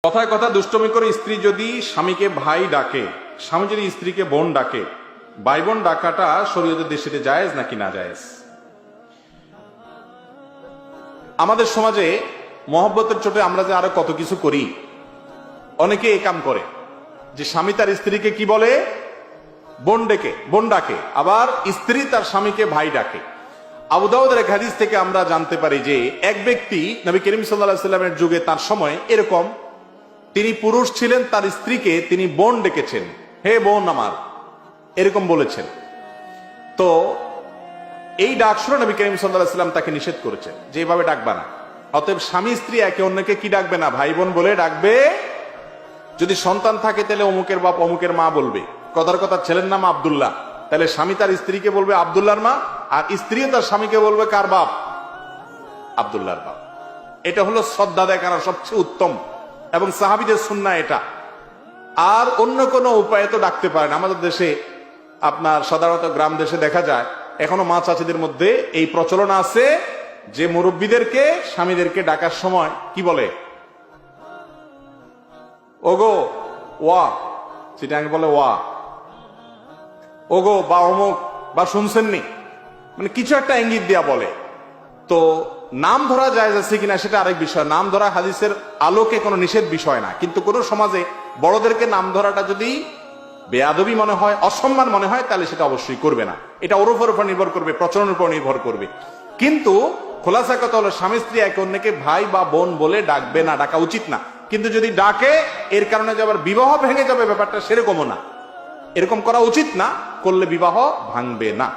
কথায় কথা দুষ্টমি করে স্ত্রী যদি স্বামীকে ভাই ডাকে, স্বামী যদি স্ত্রীকে বোন ডাকে, ভাই বোন ডাকাটা শরীয়তের দৃষ্টিতে জায়েজ নাকি না জায়েজ? আমাদের সমাজে মহব্বতের চোটে আমরা যে আরো কত কিছু করি। অনেকে এই কাম করে যে স্বামী তার স্ত্রীকে কি বলে, বোন ডাকে, আবার স্ত্রী তার স্বামীকে ভাই ডাকে। আবু দাউদের এক হাদিস থেকে আমরা জানতে পারি যে এক ব্যক্তি নবী করিম সাল্লাল্লাহু আলাইহি ওয়াসাল্লামের যুগে তার সময় এরকম, তিনি পুরুষ ছিলেন, তার স্ত্রীকে তিনি বোন ডেকেছেন, হে বোন আমার, এরকম বলেছেন। তো এই ডাক শুনে নবী করিম সাল্লাল্লাহু আলাইহি ওয়াসাল্লাম তাকে নিষেধ করেছেন যে এভাবে ডাকবা না। অতএব স্বামী স্ত্রী একে অন্যকে কি ডাকবে না, ভাই বোন বলে ডাকবে। যদি সন্তান থাকে তাহলে অমুকের বাপ অমুকের মা বলবে। কথার কথা ছেলের নাম আব্দুল্লাহ, তাহলে স্বামী তার স্ত্রীকে বলবে আব্দুল্লাহর মা, আর স্ত্রীও তার স্বামীকে বলবে কার বাপ, আব্দুল্লাহর বাপ। এটা হলো শ্রদ্ধা দেখানোর সবচেয়ে উত্তম এবং সাহাবীদের সুন্নাহ এটা। আর অন্য কোনো উপায়ে তো ডাকতে পারেন। আমাদের দেশে আপনার সাধারণত গ্রাম দেশে দেখা যায় এখনো মা চাচিদের মধ্যে এই প্রচলন আছে যে মুরব্বীদেরকে স্বামীদেরকে ডাকার সময় কি বলে, ওগো ওয়া, চিটাং বলে ওয়া, ওগো বা অমুক বা শুনছেননি, মানে কিছু একটা ইঙ্গিত দিয়া বলে। তো নাম ধরা জায়েজ আছে কিনা সেটা আরেক বিষয়। নাম ধরা হাদিসের আলোকে কোনো নিষেধ বিষয় না, কিন্তু কোন সমাজে বড়দেরকে নাম ধরাটা যদি বেয়াদবি মনে হয়, অসম্মান মনে হয়, তাহলে সেটা অবশ্যই করবে না। এটা ওর উপর নির্ভর করবে, প্রচলনের উপর নির্ভর করবে। কিন্তু খোলাসা কথা হলো স্বামী স্ত্রী একে অন্যকে ভাই বা বোন বলে ডাকবে না, ডাকা উচিত না। কিন্তু যদি ডাকে এর কারণে যে আবার বিবাহ ভেঙে যাবে ব্যাপারটা সেরকমও না, এরকম করা উচিত না, করলে বিবাহ ভাঙবে না।